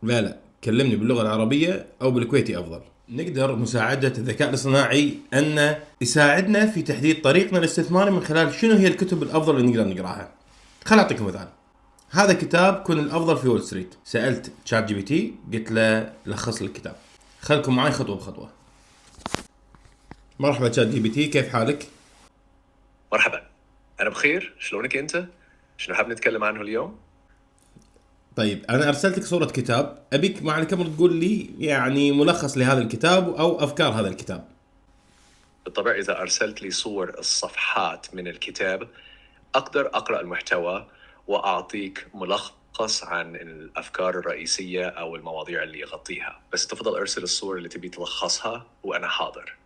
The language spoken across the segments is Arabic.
لا لا، كلمني باللغة العربية أو بالكويتي أفضل. نقدر مساعدة الذكاء الاصطناعي أن يساعدنا في تحديد طريقنا الاستثماري من خلال شنو هي الكتب الأفضل اللي نقدر نقراها. خل أعطيك مثال. هذا كتاب كن الأفضل في وول ستريت. سألت تشات جي بي تي قلت له لخص لي الكتاب. خلكم معي خطوة بخطوة. مرحبا تشات جي بي تي، كيف حالك؟ مرحبا. أنا بخير، شلونك أنت؟ شنو حاب نتكلم عنه اليوم؟ طيب أنا أرسلت لك صورة كتاب، أبيك مع الكاميرا تقول لي يعني ملخص لهذا الكتاب أو أفكار هذا الكتاب. بالطبع إذا أرسلت لي صور الصفحات من الكتاب أقدر أقرأ المحتوى وأعطيك ملخص عن الأفكار الرئيسية أو المواضيع اللي يغطيها، بس تفضل أرسل الصور اللي تبي تلخصها وأنا حاضر.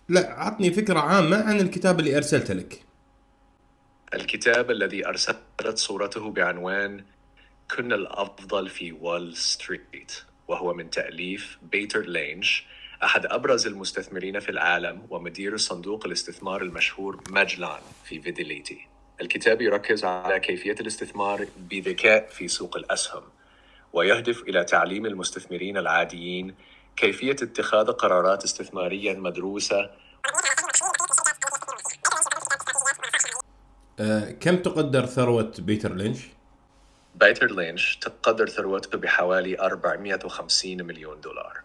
لا، عطني فكرة عامة عن الكتاب اللي أرسلته لك. الكتاب الذي أرسلت صورته بعنوان كنا الأفضل في وول ستريت، وهو من تأليف بيتر لينش، أحد أبرز المستثمرين في العالم ومدير صندوق الاستثمار المشهور ماجلان في فيديليتي. الكتاب يركز على كيفية الاستثمار بذكاء في سوق الأسهم، ويهدف إلى تعليم المستثمرين العاديين كيفية اتخاذ قرارات استثمارية مدروسة. كم تقدر ثروة بيتر لينش؟ بيتر لينش تقدر ثروته بحوالي 450 مليون دولار.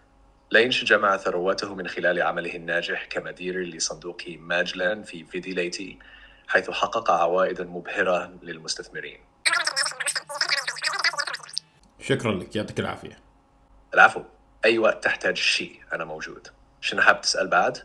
لينش جمع ثروته من خلال عمله الناجح كمدير لصندوق ماجلان في فيديليتي، حيث حقق عوائد مبهرة للمستثمرين. شكرا لك، يعطيك العافية. العفو، أي وقت تحتاج شيء أنا موجود. شنو حاب تسأل بعد؟